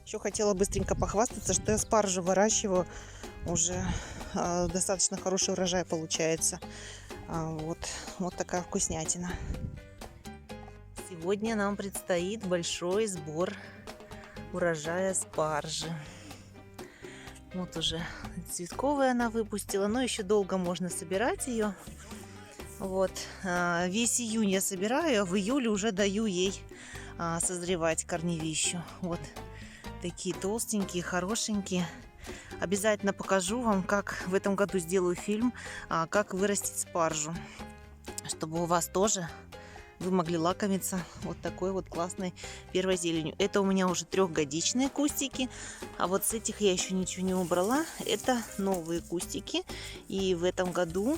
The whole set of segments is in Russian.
Еще хотела быстренько похвастаться, что я спаржу выращиваю. Уже достаточно хороший урожай получается. Вот такая вкуснятина. Сегодня нам предстоит большой сбор урожая спаржи. Вот уже цветковая она выпустила, но еще долго можно собирать ее. Вот, весь июнь я собираю, а в июле уже даю ей созревать корневищу. Вот такие толстенькие, хорошенькие. Обязательно покажу вам, как в этом году сделаю фильм, как вырастить спаржу, чтобы у вас тоже вы могли лакомиться вот такой вот классной первой зеленью. Это у меня уже трехгодичные кустики, а вот с этих я еще ничего не убрала. Это новые кустики, и в этом году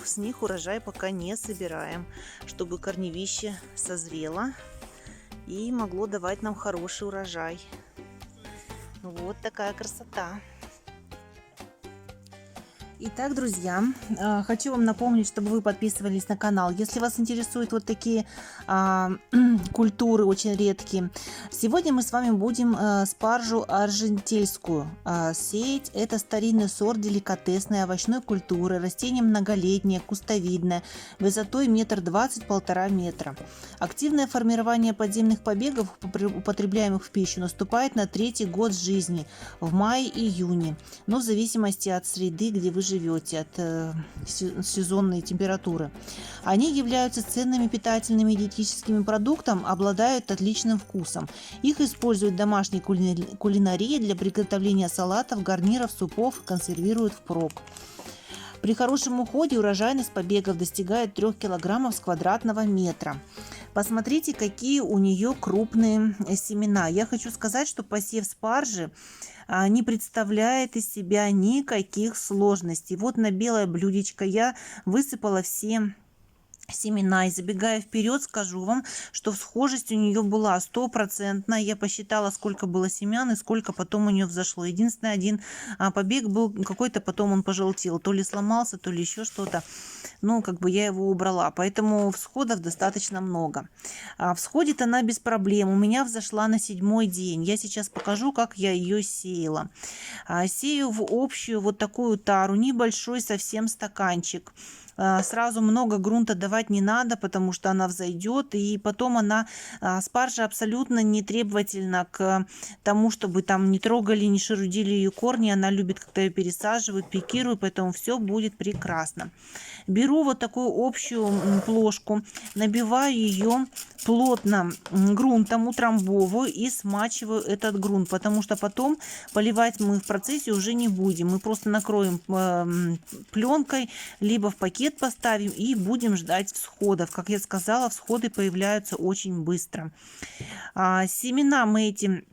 с них урожай пока не собираем, чтобы корневище созрело и могло давать нам хороший урожай. Вот такая красота. Итак, друзья, хочу вам напомнить, чтобы вы подписывались на канал. Если вас интересуют вот такие культуры очень редкие, сегодня мы с вами будем спаржу аржентельскую сеять. Это старинный сорт деликатесной овощной культуры, растение многолетнее, кустовидное, высотой 1,20 м, 1,5 метра. Активное формирование подземных побегов, употребляемых в пищу, наступает на 3-й год жизни, в мае-июне, но в зависимости от среды, где вы живете, от сезонной температуры. Они являются ценными питательными и диетическими продуктами, обладают отличным вкусом. Их используют в домашней кулинарии для приготовления салатов, гарниров, супов, консервируют впрок. При хорошем уходе урожайность побегов достигает 3 кг с квадратного метра. Посмотрите, какие у нее крупные семена. Я хочу сказать, что посев спаржи не представляет из себя никаких сложностей. Вот на белое блюдечко я высыпала все семена. И забегая вперед, скажу вам, что всхожесть у нее была 100%. Я посчитала, сколько было семян и сколько потом у нее взошло. Единственный один побег был какой-то, потом он пожелтел. То ли сломался, то ли еще что-то. Ну, как бы я его убрала. Поэтому всходов достаточно много. Всходит она без проблем. У меня взошла на 7-й день. Я сейчас покажу, как я ее сеяла. Сею в общую вот такую тару. Небольшой совсем стаканчик. Сразу много грунта давать не надо, потому что она взойдет, и потом спаржа абсолютно не требовательна к тому, чтобы там не трогали, не шерудили ее корни. Она любит, когда ее пересаживают, пикируют, поэтому все будет прекрасно. Беру вот такую общую плошку, набиваю ее плотно грунтом, утрамбовываю и смачиваю этот грунт, потому что потом поливать мы в процессе уже не будем. Мы просто накроем пленкой, либо в пакет поставим и будем ждать всходов. Как я сказала, всходы появляются очень быстро. Семена мы эти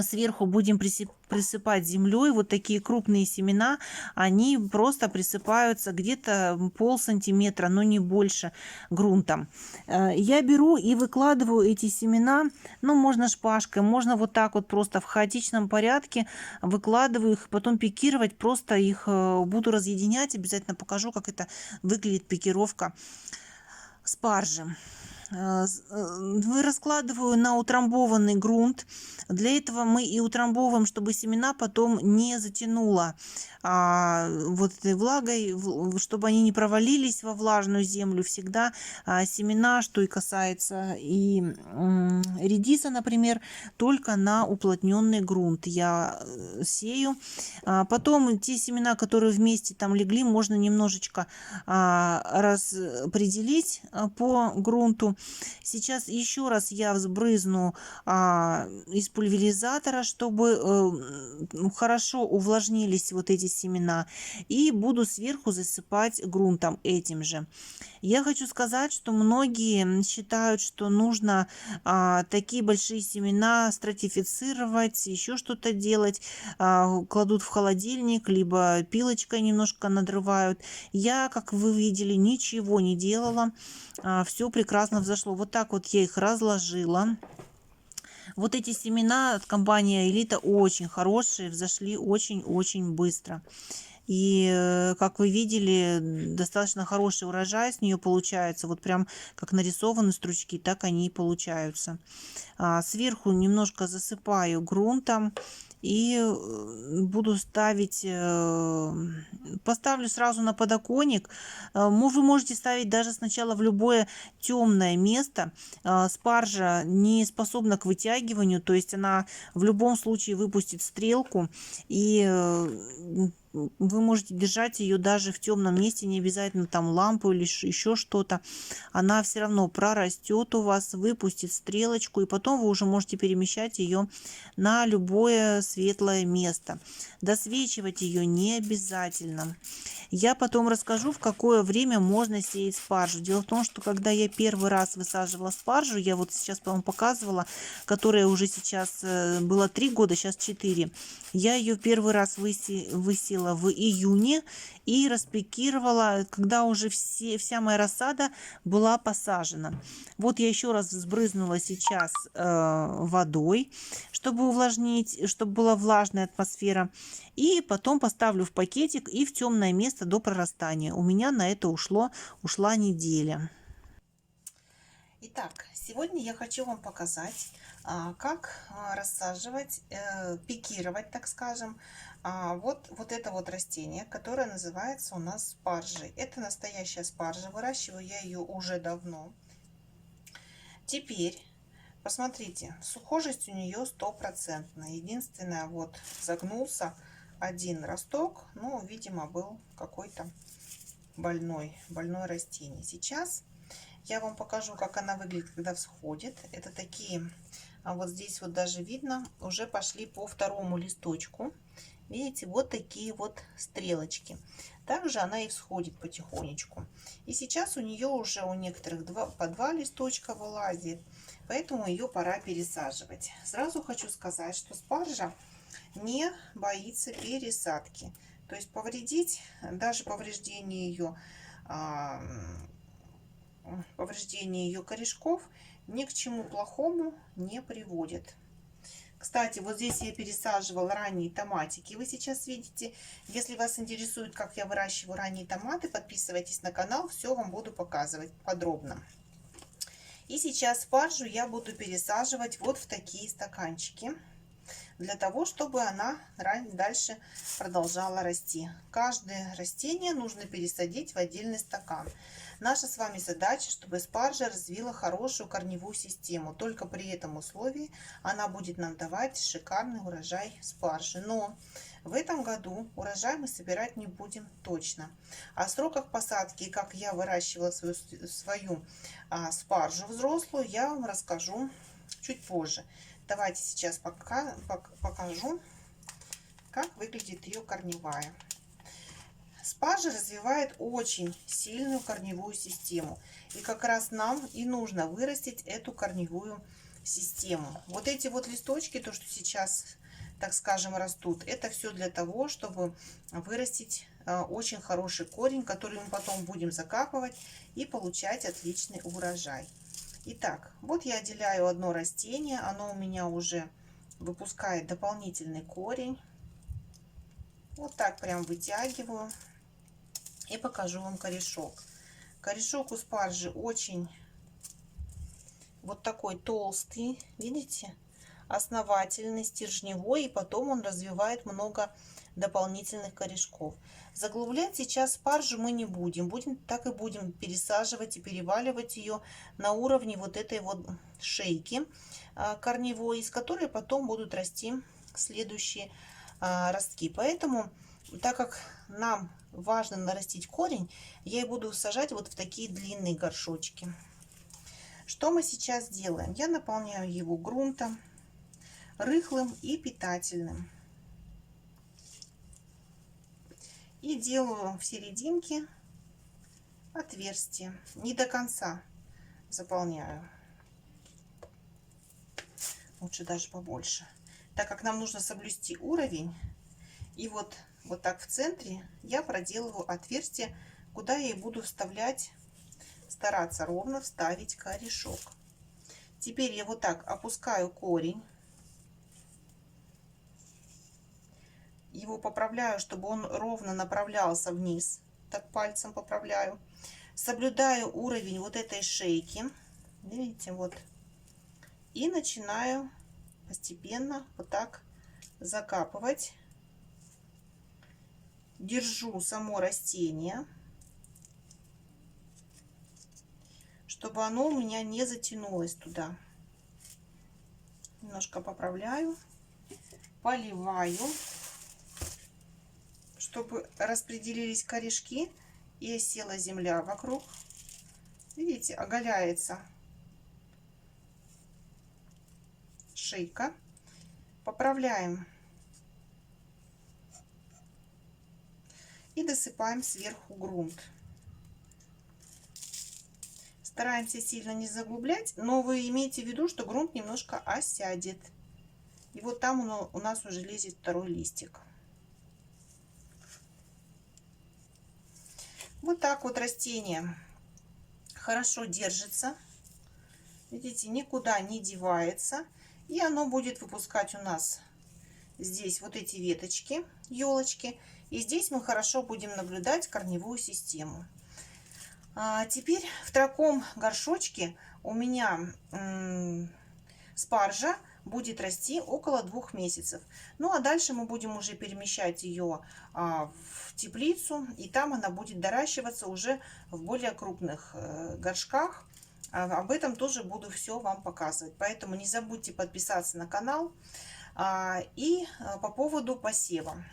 сверху будем присыпать землей. Вот такие крупные семена, они просто присыпаются где-то полсантиметра, но не больше, грунтом. Я беру и выкладываю эти семена, ну, можно шпажкой, можно вот так вот просто в хаотичном порядке выкладываю их, потом пикировать, просто их буду разъединять. Обязательно покажу, как это выглядит пикировка спаржи. Раскладываю на утрамбованный грунт. Для этого мы и утрамбовываем, чтобы семена потом не затянуло вот этой влагой, чтобы они не провалились во влажную землю. Всегда семена, что и касается и редиса, например, только на уплотненный грунт я сею. Потом те семена, которые вместе там легли, можно немножечко распределить по грунту. Сейчас еще раз я взбрызну из пульверизатора, чтобы хорошо увлажнились вот эти семена, и буду сверху засыпать грунтом этим же. Я хочу сказать, что многие считают, что нужно такие большие семена стратифицировать, еще что-то делать, кладут в холодильник, либо пилочкой немножко надрывают. Я, как вы видели, ничего не делала. Все прекрасно взошло. Вот так вот я их разложила. Вот эти семена от компании Элита очень хорошие, взошли очень-очень быстро. И, как вы видели, достаточно хороший урожай с нее получается. Вот прям как нарисованы стручки, так они и получаются. Сверху немножко засыпаю грунтом и буду ставить, поставлю сразу на подоконник. Вы можете ставить даже сначала в любое темное место. Спаржа не способна к вытягиванию, то есть она в любом случае выпустит стрелку, и вы можете держать ее даже в темном месте, не обязательно там лампу или еще что-то. Она все равно прорастет у вас, выпустит стрелочку, и потом вы уже можете перемещать ее на любое светлое место. Досвечивать ее не обязательно. Я потом расскажу, в какое время можно сеять спаржу. Дело в том, что когда я первый раз высаживала спаржу, я вот сейчас вам показывала, которая уже сейчас было 3 года, сейчас 4. Я ее первый раз высеяла в июне и распекировала, когда уже вся моя рассада была посажена. Вот я еще раз сбрызнула сейчас водой, чтобы увлажнить, чтобы была влажная атмосфера. И потом поставлю в пакетик и в темное место до прорастания. У меня на это ушла неделя. Итак, сегодня я хочу вам показать, как рассаживать, пикировать, так скажем, вот это вот растение, которое называется у нас спаржей. Это настоящая спаржа, выращиваю я ее уже давно. Теперь посмотрите, сухожесть у нее стопроцентная. Единственное, вот загнулся один росток, ну, видимо, был какой-то больное растение. Сейчас я вам покажу, как она выглядит, когда всходит. Это такие, вот здесь вот даже видно, уже пошли по второму листочку. Видите, вот такие вот стрелочки. Также она и всходит потихонечку. И сейчас у нее уже у некоторых по 2 листочка вылазит. Поэтому ее пора пересаживать. Сразу хочу сказать, что спаржа не боится пересадки. То есть повредить, даже повреждение ее корешков ни к чему плохому не приводит. Кстати, вот здесь я пересаживала ранние томатики. Вы сейчас видите. Если вас интересует, как я выращиваю ранние томаты, подписывайтесь на канал. Все вам буду показывать подробно. И сейчас спаржу я буду пересаживать вот в такие стаканчики, для того, чтобы она дальше продолжала расти. Каждое растение нужно пересадить в отдельный стакан. Наша с вами задача, чтобы спаржа развила хорошую корневую систему. Только при этом условии она будет нам давать шикарный урожай спаржи. Но в этом году урожай мы собирать не будем точно. О сроках посадки и как я выращивала свою спаржу взрослую, я вам расскажу чуть позже. Давайте сейчас покажу, как выглядит ее корневая. Спаржа развивает очень сильную корневую систему. И как раз нам и нужно вырастить эту корневую систему. Вот эти вот листочки, то, что сейчас, так скажем, растут, это все для того, чтобы вырастить очень хороший корень, который мы потом будем закапывать и получать отличный урожай. Итак, вот я отделяю одно растение, оно у меня уже выпускает дополнительный корень. Вот так прям вытягиваю и покажу вам корешок. Корешок у спаржи очень вот такой толстый, видите, основательный, стержневой, и потом он развивает много дополнительных корешков. Заглублять сейчас спаржу мы не будем, так и будем пересаживать и переваливать ее на уровне вот этой вот шейки корневой, из которой потом будут расти следующие ростки. Поэтому, так как нам важно нарастить корень, я и буду сажать вот в такие длинные горшочки. Что мы сейчас делаем? Я наполняю его грунтом, рыхлым и питательным. И делаю в серединке отверстие. Не до конца заполняю. Лучше даже побольше. Так как нам нужно соблюсти уровень. И вот так в центре я проделываю отверстие, куда я и буду вставлять, стараться ровно вставить корешок. Теперь я вот так опускаю корень. его поправляю, чтобы он ровно направлялся вниз. Так пальцем поправляю. Соблюдаю уровень вот этой шейки. Видите, вот. И начинаю постепенно вот так закапывать. Держу само растение, чтобы оно у меня не затянулось туда. Немножко поправляю, поливаю, чтобы распределились корешки и осела земля вокруг. Видите, оголяется шейка. Поправляем и досыпаем сверху грунт. Стараемся сильно не заглублять, но вы имейте в виду, что грунт немножко осядет. И вот там у нас уже лезет второй листик. Вот так вот растение хорошо держится. Видите, никуда не девается. И оно будет выпускать у нас здесь вот эти веточки, елочки. И здесь мы хорошо будем наблюдать корневую систему. Теперь в таком горшочке у меня спаржа будет расти около 2 месяцев. Ну а дальше мы будем уже перемещать ее в теплицу, и там она будет доращиваться уже в более крупных горшках. Об этом тоже буду все вам показывать. Поэтому не забудьте подписаться на канал. И по поводу посева.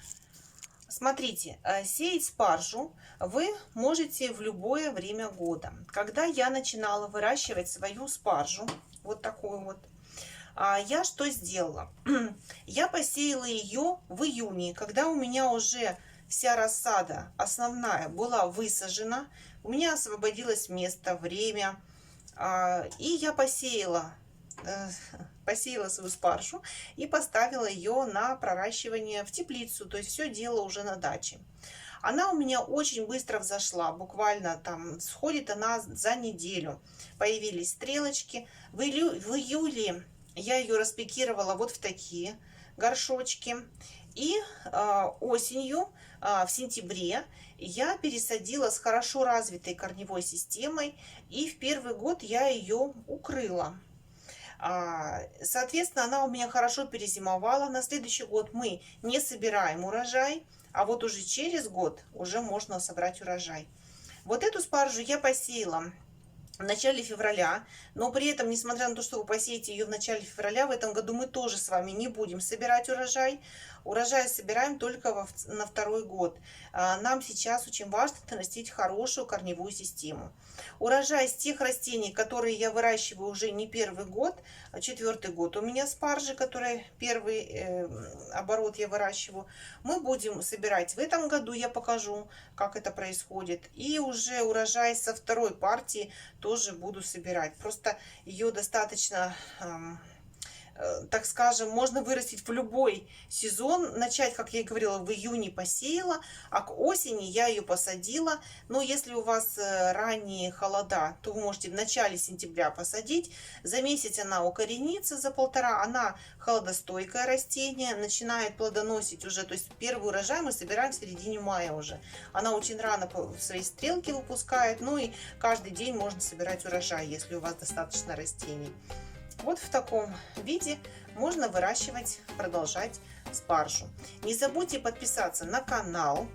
Смотрите, сеять спаржу вы можете в любое время года. Когда я начинала выращивать свою спаржу, вот такую вот, я что сделала? Я посеяла ее в июне, когда у меня уже вся рассада основная была высажена. У меня освободилось место, время. И я посеяла свою спаржу и поставила ее на проращивание в теплицу. То есть все дело уже на даче. Она у меня очень быстро взошла, буквально там сходит она за неделю. Появились стрелочки. В июле я ее распикировала вот в такие горшочки. И осенью, в сентябре, я пересадила с хорошо развитой корневой системой. И в первый год я ее укрыла. Соответственно, она у меня хорошо перезимовала. На следующий год мы не собираем урожай, а вот уже через год уже можно собрать урожай. Вот эту спаржу я посеяла в начале февраля, но при этом, несмотря на то, что вы посеете ее в начале февраля, в этом году мы тоже с вами не будем собирать урожай. Урожай собираем только на второй год. Нам сейчас очень важно нарастить хорошую корневую систему. Урожай с тех растений, которые я выращиваю уже не первый год, а 4-й год. У меня спаржи, которые первый оборот я выращиваю, мы будем собирать в этом году. Я покажу, как это происходит. И уже урожай со второй партии тоже буду собирать. Просто ее достаточно, так скажем, можно вырастить в любой сезон. Начать, как я и говорила, в июне посеяла, а к осени я ее посадила. Но если у вас ранние холода, то вы можете в начале сентября посадить. За месяц она укоренится, за 1,5. Она холодостойкое растение, начинает плодоносить уже. То есть первый урожай мы собираем в середине мая уже. Она очень рано свои стрелки выпускает. Ну и каждый день можно собирать урожай, если у вас достаточно растений. Вот в таком виде можно выращивать, продолжать спаржу. Не забудьте подписаться на канал.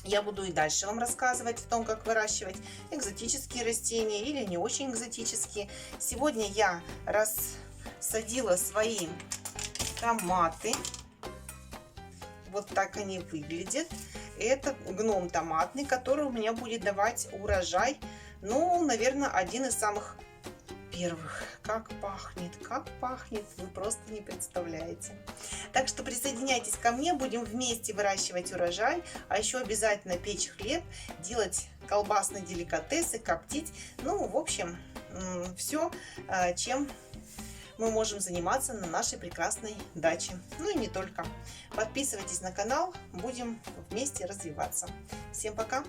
Я буду и дальше вам рассказывать о том, как выращивать экзотические растения или не очень экзотические. Сегодня я рассадила свои томаты. Вот так они выглядят. Это гном томатный, который у меня будет давать урожай. Ну, наверное, один из самых первых. Как пахнет, вы просто не представляете. Так что присоединяйтесь ко мне, будем вместе выращивать урожай, а еще обязательно печь хлеб, делать колбасные деликатесы, коптить. Ну, в общем, все, чем мы можем заниматься на нашей прекрасной даче. Ну и не только. Подписывайтесь на канал, будем вместе развиваться. Всем пока!